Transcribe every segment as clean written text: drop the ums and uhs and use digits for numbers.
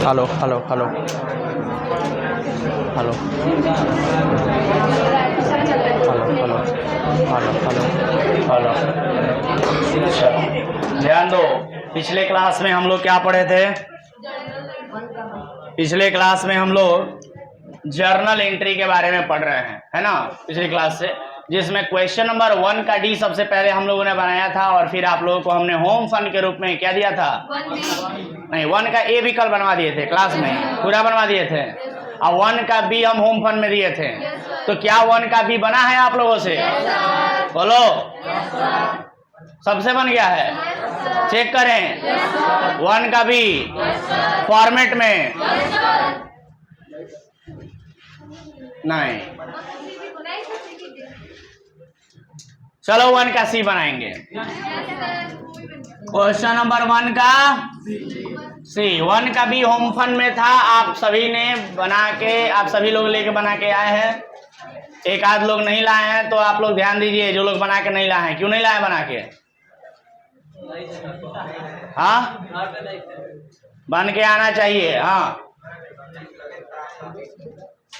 Hello hello hello hello hello hello hello hello. ध्यान दो, पिछले क्लास में हम लोग क्या पढ़े थे? पिछले क्लास में हम लोग जर्नल एंट्री के बारे में पढ़ रहे हैं, है ना, पिछली क्लास से, जिसमें क्वेश्चन नंबर 1 का डी सबसे पहले हम लोगों ने बनाया था और फिर आप लोगों को हमने होम फंड के रूप में क्या दिया था? नहीं, 1 का ए भी कल बनवा दिए थे क्लास में, पूरा बनवा दिए थे, और 1 का बी हम होम फंड में दिए थे। तो क्या 1 का बी बना है आप लोगों से? बोलो, सबसे बन गया है? चेक करें 1 का बी फॉर्मेट में। नहीं, चलो 1 का सी बनाएंगे। क्वेश्चन नंबर 1 का सी, 1 का बी होम फंड में था। आप सभी ने बना के, आप सभी लोग लेके बना के आए हैं। एक आध लोग नहीं लाए हैं तो आप लोग ध्यान दीजिए, जो लोग बना के नहीं लाए हैं, क्यों नहीं लाए बना के? हाँ, बन के आना चाहिए। हाँ,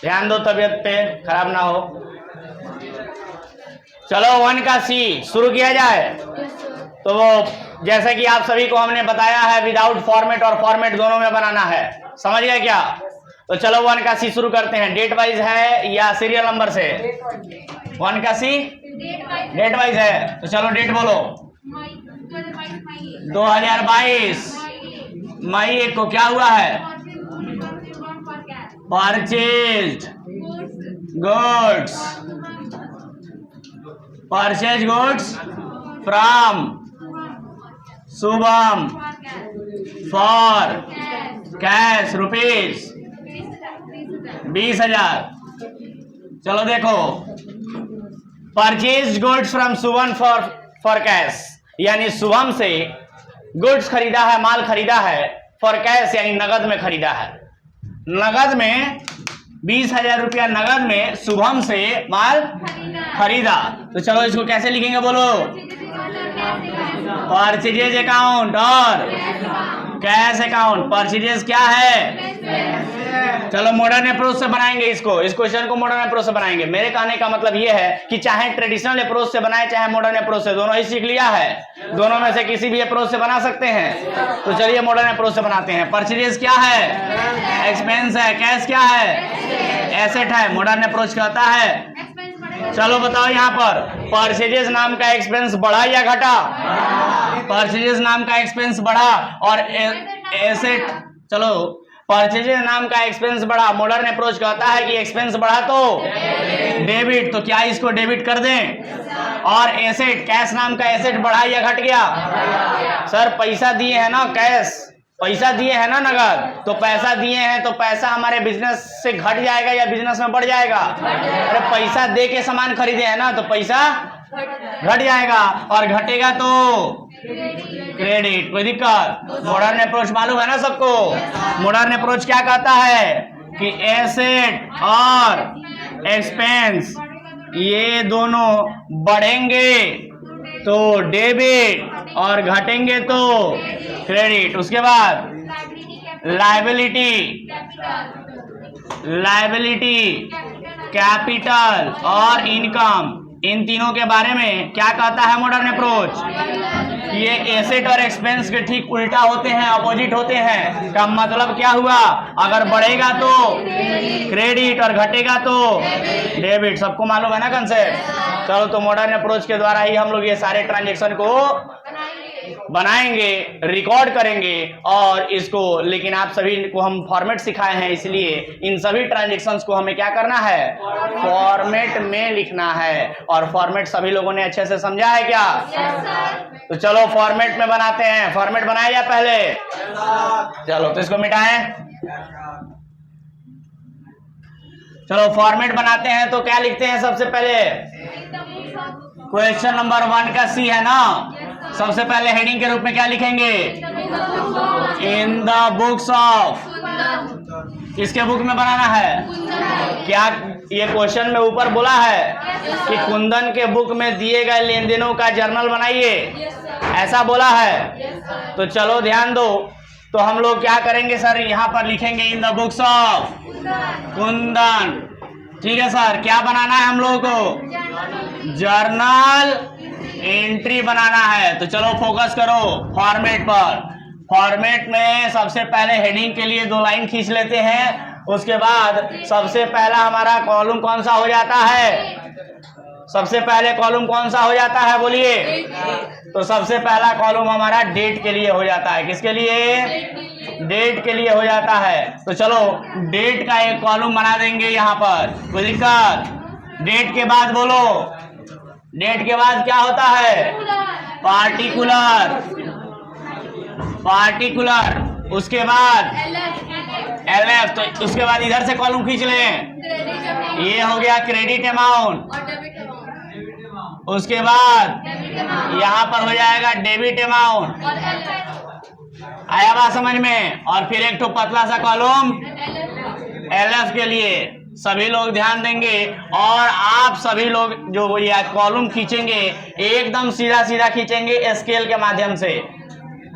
ध्यान दो, तबीयत पे खराब ना हो। चलो 1 का सी शुरू किया जाए। तो वो जैसे कि आप सभी को हमने बताया है, विदाउट फॉर्मेट और फॉर्मेट दोनों में बनाना है, समझ गए क्या? तो चलो 1 का सी शुरू करते हैं। डेट वाइज है या सीरियल नंबर से? 1 का सी डेट वाइज है, तो चलो डेट बोलो। 2022 मई 1 को क्या हुआ है? Purchase goods from Shubham for cash rupees 20,000। चलो देखो, purchase goods from Shubham for cash, यानी शुभम से गुड्स खरीदा है, माल खरीदा है, फॉर कैश यानी नगद में खरीदा है। नगद में 20,000 रुपया नगद में शुभम से माल खरीदा। तो चलो इसको कैसे लिखेंगे बोलो? परचेजेज अकाउंट और कैश अकाउंट। परचेजेज क्या है? चलो मॉडर्न अप्रोच से बनाएंगे इसको, इस क्वेश्चन को मॉडर्न अप्रोच से बनाएंगे। मेरे कहने का मतलब ये है कि चाहे ट्रेडिशनल अप्रोच से बनाए चाहे मॉडर्न अप्रोच से, दोनों ही सीख लिया है, दोनों में से किसी भी अप्रोच से बना सकते हैं। तो चलिए मॉडर्न अप्रोच से बनाते हैं। परचेजेज क्या है? एक्सपेंस है। कैश क्या है? एसेट है। मॉडर्न अप्रोच कहता है, चलो बताओ यहाँ पर परचेजेज नाम का एक्सपेंस बढ़ा या घटा? परचेजेज नाम का एक्सपेंस बढ़ा और एसेट, चलो परचेजेज नाम का एक्सपेंस बढ़ा। मॉडर्न अप्रोच कहता है कि एक्सपेंस बढ़ा तो डेबिट, तो क्या इसको डेबिट कर दें? और एसेट, कैश नाम का एसेट बढ़ा या घट गया? सर पैसा दिए हैं ना, कैश पैसा दिए हैं ना, नगद, तो पैसा दिए हैं तो पैसा हमारे बिजनेस से घट जाएगा या बिजनेस में बढ़ जाएगा? अरे पैसा दे के सामान खरीदे हैं ना, तो पैसा घट जाएगा, और घटेगा तो क्रेडिट। कोई दिक्कत? मॉडर्न अप्रोच मालूम है ना सबको? मॉडर्न अप्रोच क्या कहता है कि एसेट और एक्सपेंस ये दोनों बढ़ेंगे तो डेबिट और घटेंगे तो क्रेडिट। उसके बाद लायबिलिटी, कैपिटल और इनकम, इन तीनों के बारे में क्या कहता है मॉडर्न अप्रोच? ये एसेट और एक्सपेंस के ठीक उल्टा होते हैं, अपोजिट होते हैं। का मतलब क्या हुआ? अगर बढ़ेगा तो क्रेडिट और घटेगा तो डेबिट। सबको मालूम है ना कंसेप्ट? चलो तो मॉडर्न अप्रोच के द्वारा ही हम लोग ये सारे ट्रांजेक्शन को बनाएंगे, रिकॉर्ड करेंगे और इसको, लेकिन आप सभी को हम फॉर्मेट सिखाए हैं, इसलिए इन सभी ट्रांजैक्शंस को हमें क्या करना है, फॉर्मेट में लिखना है। और फॉर्मेट सभी लोगों ने अच्छे से समझा है क्या? तो चलो फॉर्मेट में बनाते हैं। फॉर्मेट बनाया जाए पहले, चलो तो इसको मिटाएं। चलो फॉर्मेट बनाते हैं तो क्या लिखते हैं सबसे पहले? क्वेश्चन नंबर 1 का सी है ना, सबसे पहले हेडिंग के रूप में क्या लिखेंगे? इन द बुक्स ऑफ, किसके बुक में बनाना है? क्या ये क्वेश्चन में ऊपर बोला है कि कुंदन के बुक में दिए गए लेन देनों का जर्नल बनाइए, ऐसा बोला है? तो चलो ध्यान दो, तो हम लोग क्या करेंगे सर, यहाँ पर लिखेंगे in the books of Kundan. ठीक है सर, क्या बनाना है हम लोगों को? जर्नल एंट्री बनाना है। तो चलो फोकस करो फॉर्मेट पर। फॉर्मेट में सबसे पहले हेडिंग के लिए 2 लाइन खींच लेते हैं। उसके बाद सबसे पहला हमारा कॉलम कौन सा हो जाता है? सबसे पहले कॉलम कौन सा हो जाता है बोलिए? तो सबसे पहला कॉलम हमारा डेट के लिए हो जाता है। किसके लिए? डेट के लिए हो जाता है। तो चलो डेट का एक कॉलम बना देंगे यहाँ पर, कोई दिक्कत? डेट के बाद बोलो, डेट के बाद क्या होता है? Particular, particular. उसके बाद LF, तो उसके बाद इधर से कॉलम खींच लें, ये हो गया क्रेडिट अमाउंट। उसके बाद यहाँ पर हो जाएगा डेबिट अमाउंट। आया बात समझ में? और फिर एक तो पतला सा कॉलम LF के लिए। सभी लोग ध्यान देंगे और आप सभी लोग जो ये कॉलम खींचेंगे एकदम सीधा सीधा खींचेंगे स्केल के माध्यम से।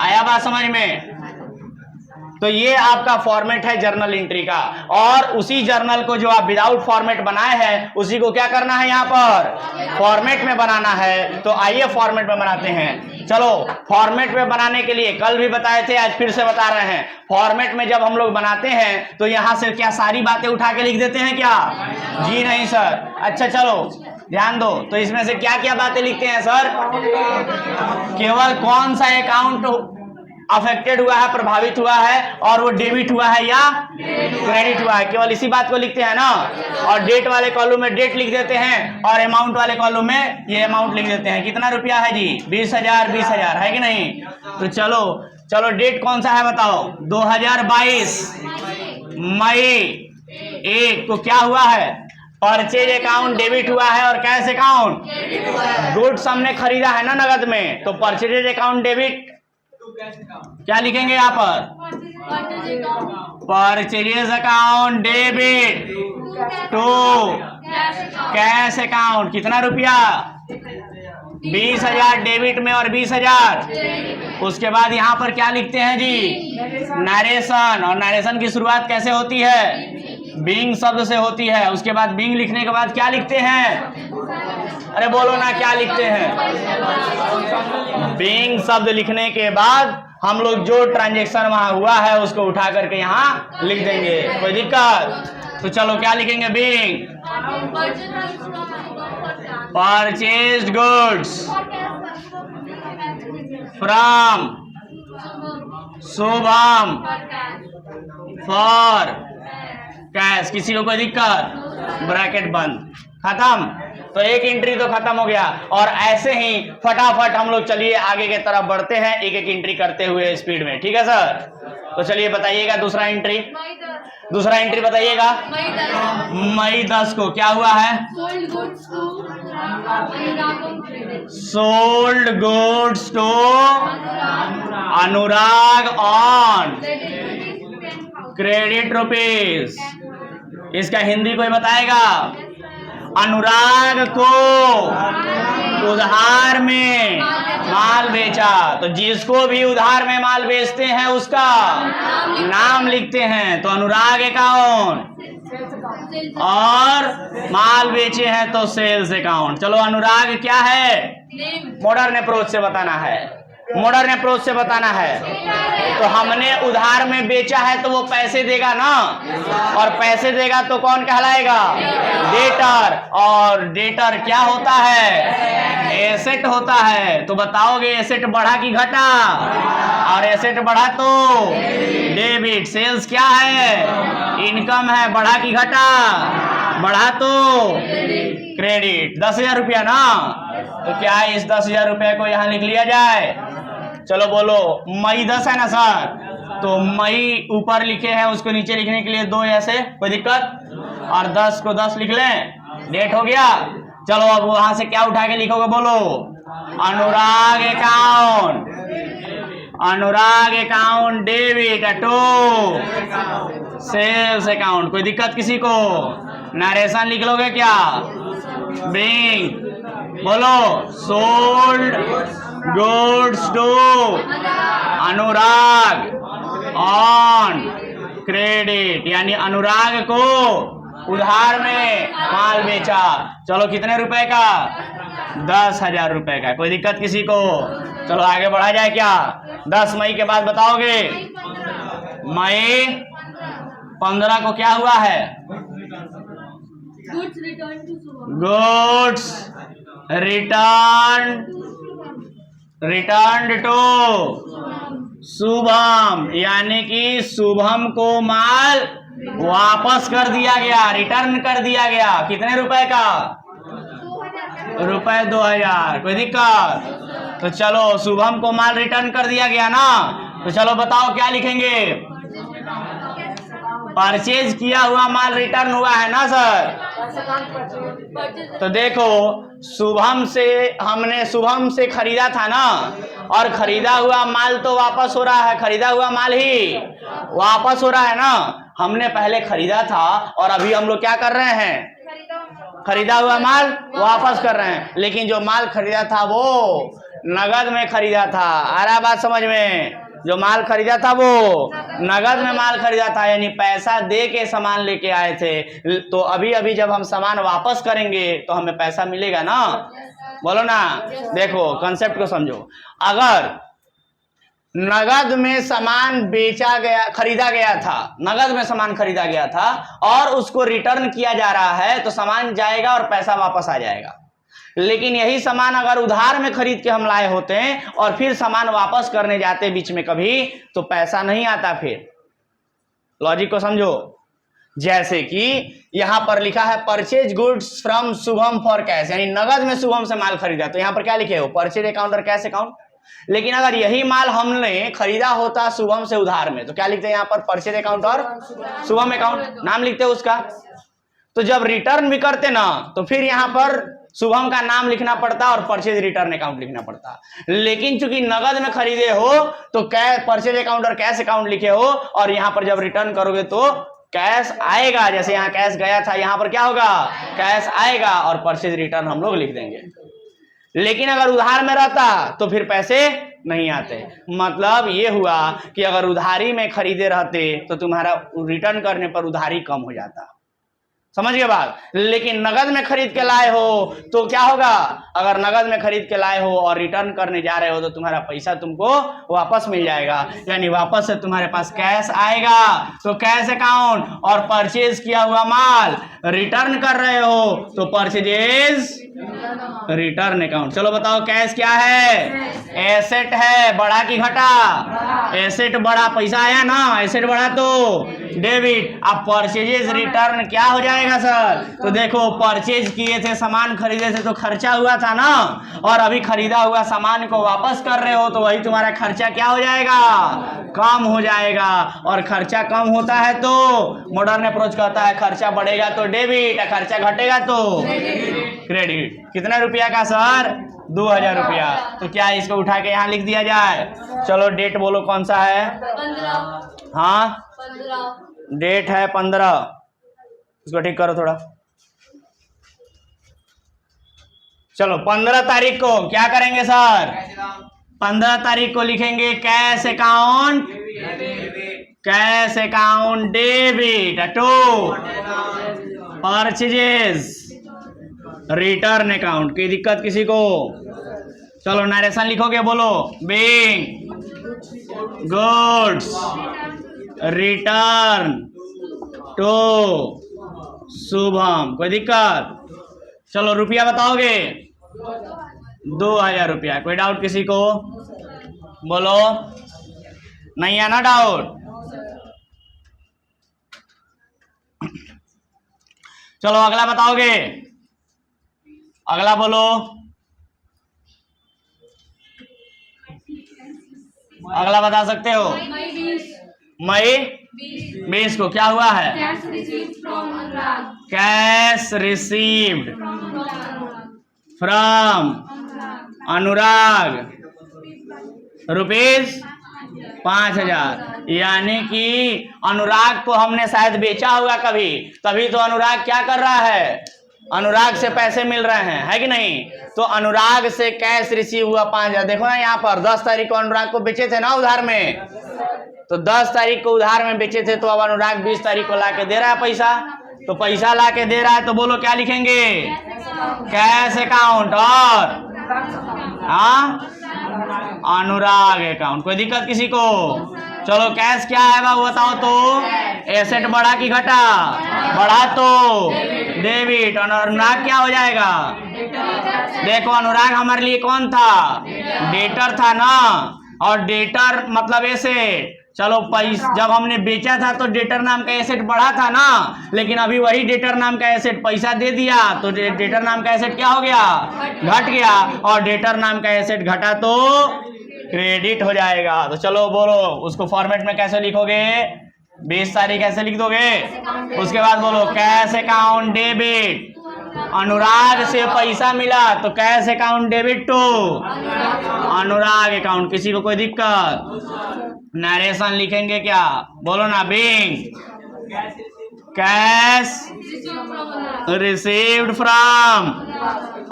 आया बात समझ में? तो ये आपका फॉर्मेट है जर्नल एंट्री का। और उसी जर्नल को जो आप विदाउट फॉर्मेट बनाए हैं उसी को क्या करना है, यहाँ पर फॉर्मेट में बनाना है। तो आइए फॉर्मेट में बनाते हैं। चलो फॉर्मेट में बनाने के लिए कल भी बताए थे, आज फिर से बता रहे हैं। फॉर्मेट में जब हम लोग बनाते हैं तो यहाँ से क्या सारी बातें उठा के लिख देते हैं क्या? जी नहीं सर। अच्छा चलो ध्यान दो, तो इसमें से क्या क्या बातें लिखते हैं सर? केवल कौन सा अकाउंट अफेक्टेड हुआ है, प्रभावित हुआ है, और वो डेबिट हुआ है या क्रेडिट हुआ है, केवल इसी बात को लिखते हैं ना। और डेट वाले कॉलम में डेट लिख देते हैं और अमाउंट वाले कॉलम में ये अमाउंट लिख देते हैं। कितना रुपया है जी? 20,000, 20,000 है कि नहीं? तो चलो चलो डेट कौन सा है बताओ? 2022 मई 1 को क्या हुआ है? परचेज अकाउंट डेबिट हुआ है और कैश अकाउंट गुड्स हमने खरीदा है ना नगद में, तो परचेज अकाउंट डेबिट क्या लिखेंगे यहाँ पर? Purchase account debit to cash account. कितना रुपया? 20,000 डेबिट में और 20,000। उसके बाद यहाँ पर क्या लिखते हैं जी? नरेशन। और नरेशन की शुरुआत कैसे होती है? बीइंग शब्द से होती है। उसके बाद बीइंग लिखने के बाद क्या लिखते हैं? अरे बोलो ना, क्या लिखते हैं? बीइंग शब्द लिखने के बाद हम लोग जो ट्रांजैक्शन वहां हुआ है उसको उठा करके यहाँ लिख देंगे, कोई दिक्कत? तो चलो क्या लिखेंगे? Being purchased goods from Shubham for cash. किसी को कोई दिक्कत? ब्रैकेट बंद, खत्म। तो एक एंट्री तो खत्म हो गया। और ऐसे ही फटाफट हम लोग चलिए आगे की तरफ बढ़ते हैं, एक एक एंट्री करते हुए स्पीड में। ठीक है सर? तो चलिए बताइएगा दूसरा एंट्री। दूसरा एंट्री बताइएगा। मई 10 को क्या हुआ है? Sold goods to Anurag on credit rupees. इसका हिंदी कोई बताएगा? अनुराग को उधार में माल बेचा। तो जिसको भी उधार में माल बेचते हैं उसका नाम लिखते हैं। तो अनुराग अकाउंट, और माल बेचे हैं तो सेल्स अकाउंट। चलो अनुराग क्या है? मॉडर्न अप्रोच से बताना है, मॉडर्न अप्रोच से बताना है। तो हमने उधार में बेचा है तो वो पैसे देगा ना, और पैसे देगा तो कौन कहलाएगा? डेटर। और डेटर क्या होता है? एसेट होता है। तो बताओगे एसेट बढ़ा कि घटा, और एसेट बढ़ा तो डेबिट। सेल्स क्या है, इनकम है, बढ़ा कि घटा, बढ़ा तो क्रेडिट। 10,000 रुपया ना, तो क्या इस 10,000 रुपये को यहाँ लिख लिया जाए। चलो बोलो, मई 10 है ना सर, तो मई ऊपर लिखे हैं, उसको नीचे लिखने के लिए 2 ऐसे, कोई दिक्कत, और 10 को 10 लिख लें, डेट हो गया। चलो अब वहां से क्या उठा के लिखोगे बोलो, Anurag account, Anurag account debit to sales account. कोई दिक्कत किसी को, नरेशन लिख लोगे क्या, बिंग बोलो, sold goods to Anurag on credit, यानी अनुराग को उधार में माल बेचा। चलो कितने रुपए का, 10,000 रुपए का। कोई दिक्कत किसी को, चलो आगे बढ़ा जाए क्या। 10 मई के बाद बताओगे, मई 15 को क्या हुआ है, गुड्स रिटर्न टू शुभम, यानी कि शुभम को माल वापस कर दिया गया, रिटर्न कर दिया गया। कितने रुपए का, रुपए 2,000। कोई दिक्कत, तो चलो शुभम को माल रिटर्न कर दिया गया ना, तो चलो बताओ क्या लिखेंगे, परचेज किया हुआ माल रिटर्न हुआ है ना सर। तो देखो शुभम से, हमने शुभम से खरीदा था ना, और खरीदा हुआ माल तो वापस हो रहा है, खरीदा हुआ माल ही वापस हो रहा है ना। हमने पहले खरीदा था और अभी हम लोग क्या कर रहे हैं, खरीदा हुआ माल वापस कर रहे हैं। लेकिन जो माल खरीदा था वो नगद में खरीदा था। आ रहा बात समझ में, जो माल खरीदा था वो नगद में माल खरीदा था, यानी पैसा दे के सामान लेके आए थे। तो अभी अभी जब हम सामान वापस करेंगे तो हमें पैसा मिलेगा ना, बोलो ना। देखो कंसेप्ट को समझो, अगर नगद में सामान बेचा गया, खरीदा गया था, नगद में सामान खरीदा गया था और उसको रिटर्न किया जा रहा है, तो सामान जाएगा और पैसा वापस आ जाएगा। लेकिन यही सामान अगर उधार में खरीद के हम लाए होते हैं और फिर सामान वापस करने जाते बीच में कभी, तो पैसा नहीं आता। फिर लॉजिक को समझो। जैसे कि यहां पर लिखा है purchase goods from Shubham for cash, यानी नगद में शुभम से माल खरीदा, तो यहां पर क्या लिखे हो, परचेज अकाउंट और कैश अकाउंट। लेकिन अगर यही माल हमने खरीदा होता शुभम से उधार में, तो क्या लिखते हैं यहाँ पर, परचेज अकाउंट और शुभम अकाउंट, नाम लिखते हैं उसका। तो जब रिटर्न भी करते ना, तो फिर यहाँ पर शुभम का नाम लिखना पड़ता और परचेज रिटर्न अकाउंट लिखना पड़ता। लेकिन चूंकि नगद में खरीदे हो तो परचेज अकाउंट और कैश अकाउंट लिखे हो, और यहाँ पर जब रिटर्न करोगे तो कैश आएगा। जैसे यहाँ कैश गया था, यहाँ पर क्या होगा, कैश आएगा और परचेज रिटर्न हम लोग लिख देंगे। लेकिन अगर उधार में रहता तो फिर पैसे नहीं आते। मतलब ये हुआ कि अगर उधारी में खरीदे रहते तो तुम्हारा रिटर्न करने पर उधारी कम हो जाता, समझ गए बात। लेकिन नगद में खरीद के लाए हो तो क्या होगा, अगर नगद में खरीद के लाए हो और रिटर्न करने जा रहे हो तो तुम्हारा पैसा तुमको वापस मिल जाएगा, यानी वापस से तुम्हारे पास कैश आएगा। तो कैश अकाउंट और परचेज किया हुआ माल रिटर्न कर रहे हो तो परचेजेज रिटर्न अकाउंट। चलो बताओ कैश क्या है, एसेट है, बढ़ा कि घटा, एसेट बढ़ा, पैसा आया ना, एसेट बढ़ा तो डेबिट। अब परचेजेस रिटर्न क्या हो जाएगा सर, तो देखो परचेज किए थे, सामान खरीदे थे तो खर्चा हुआ था ना, और अभी खरीदा हुआ सामान को वापस कर रहे हो तो वही तुम्हारा खर्चा क्या हो जाएगा, कम हो जाएगा। और खर्चा कम होता है तो मॉडर्न अप्रोच कहता है खर्चा बढ़ेगा तो डेबिट, खर्चा घटेगा तो क्रेडिट। कितना रुपया का सर, 2,000 रुपया। तो क्या इसको उठा के यहाँ लिख दिया जाए। चलो डेट बोलो कौन सा है, 15। हाँ 15 डेट है 15, इसको ठीक करो थोड़ा। चलो 15 तारीख को क्या करेंगे सर, 15 तारीख को लिखेंगे cash account, cash account debit to purchases return account. की दिक्कत किसी को, चलो नरेशन लिखोगे बोलो, being goods return to Shubham. कोई दिक्कत, चलो रुपया बताओगे, 2000 रुपया। कोई डाउट किसी को? बोलो, नहीं है ना डाउट? चलो अगला बताओगे, अगला बोलो, अगला बता सकते हो? मई 20 को क्या हुआ है? Cash received from Anurag rupees 5000। यानी कि अनुराग को हमने शायद बेचा होगा कभी, तभी तो अनुराग क्या कर रहा है, अनुराग से पैसे मिल रहे हैं, है कि नहीं? तो अनुराग से कैश रिसीव हुआ 5000। देखो ना यहाँ पर 10 तारीख को अनुराग को बेचे थे ना उधार में, तो 10 तारीख को उधार में बेचे थे, तो अब अनुराग 20 तारीख को ला के दे रहा है पैसा। तो पैसा ला के दे रहा है तो बोलो क्या लिखेंगे? Cash account. और हाँ, अनुराग अकाउंट। कोई दिक्कत किसी को? चलो कैश क्या है बाबू बताओ तो? एसेट बढ़ा कि घटा? बढ़ा तो डेबिट। और अनुराग क्या हो जाएगा? देखो अनुराग हमारे लिए कौन था? डेटर था ना, और डेटर मतलब एसेट। चलो पैसा जब हमने बेचा था तो डेटर नाम का एसेट बढ़ा था ना, लेकिन अभी वही डेटर नाम का एसेट पैसा दे दिया तो डेटर नाम का एसेट क्या हो गया? घट गया। और डेटर नाम का एसेट घटा तो क्रेडिट हो जाएगा। तो चलो बोलो उसको फॉर्मेट में कैसे लिखोगे? 20 तारीख कैसे लिख दोगे? उसके बाद बोलो कैश अकाउंट डेबिट, अनुराग से पैसा मिला तो cash account debit to Anurag account. किसी को कोई दिक्कत? नरेशन लिखेंगे क्या? बोलो ना, being cash received from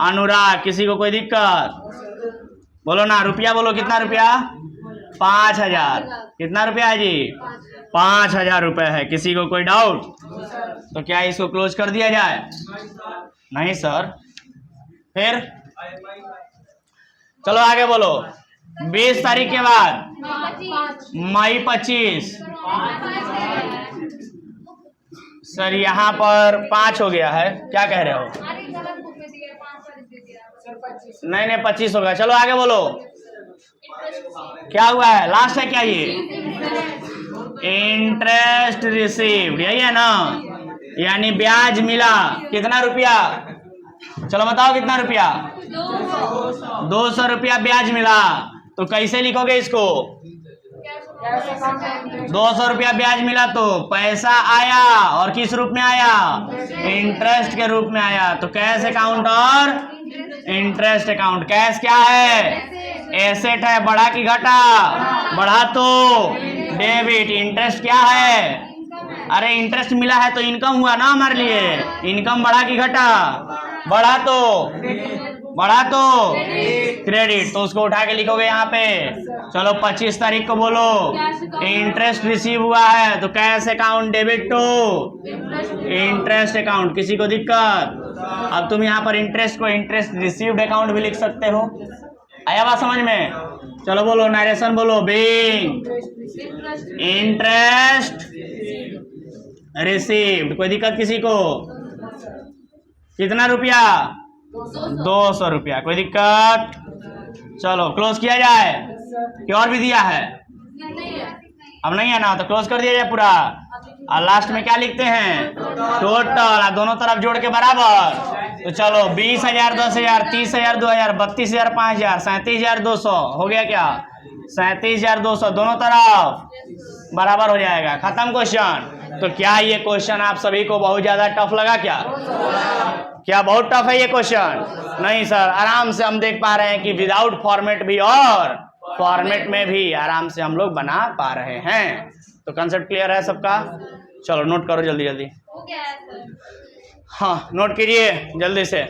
Anurag. किसी को कोई दिक्कत? बोलो ना, रुपया बोलो, कितना रुपया? 5000। कितना रुपया है जी? 5000 रुपये है। किसी को कोई डाउट? तो क्या इसको क्लोज कर दिया जाए? नहीं सर। फिर चलो आगे बोलो। 20 तारीख के बाद मई 25। सर यहाँ पर 5 हो गया है, क्या कह रहे हो? नहीं नहीं 25 होगा। चलो आगे बोलो, क्या हुआ है? लास्ट है क्या ये? इंटरेस्ट रिसीव्ड, यही है ना? यानी ब्याज मिला। कितना रुपया? चलो बताओ कितना रुपया? 200 रुपया ब्याज मिला। तो कैसे लिखोगे इसको? 200 रुपया ब्याज मिला तो पैसा आया, और किस रूप में आया? इंटरेस्ट के रूप में आया। तो कैश अकाउंट और इंटरेस्ट अकाउंट। कैश क्या है? एसेट है। बढ़ा कि घटा? बढ़ा तो डेबिट। इंटरेस्ट क्या है? अरे इंटरेस्ट मिला है तो इनकम हुआ ना हमारे लिए। इनकम बढ़ा कि घटा? बढ़ा तो क्रेडिट। तो उसको उठा के लिखोगे यहाँ पे। चलो 25 तारीख को बोलो इंटरेस्ट रिसीव हुआ है तो cash account debit to interest account. किसी को दिक्कत? अब तुम यहाँ पर इंटरेस्ट को इंटरेस्ट रिसीव्ड अकाउंट भी लिख सकते हो। आया बात समझ में? चलो बोलो, नरेशन बोलो, बीइंग इंटरेस्ट रिसीव्ड। कोई दिक्कत किसी को? कितना रुपया? 200 रुपया। कोई दिक्कत? चलो क्लोज किया जाए कि और भी दिया है? अब नहीं है ना, तो क्लोज कर दिया जाए पूरा। और लास्ट में क्या लिखते हैं? टोटल। दोनों तरफ जोड़ के बराबर। तो चलो 20,000 10,000 30,000 2,000 32,000 5,000 37,200 हो गया क्या? 37,200 दोनों तरफ बराबर हो जाएगा। खत्म क्वेश्चन। तो क्या ये क्वेश्चन आप सभी को बहुत ज्यादा टफ लगा क्या? क्या बहुत टफ है ये क्वेश्चन? नहीं सर, आराम से हम देख पा रहे हैं कि विदाउट फॉर्मेट भी और फॉर्मेट में भी आराम से हम लोग बना पा रहे हैं। तो कंसेप्ट क्लियर है सबका? चलो नोट करो जल्दी जल्दी। हाँ नोट कीजिए जल्दी से।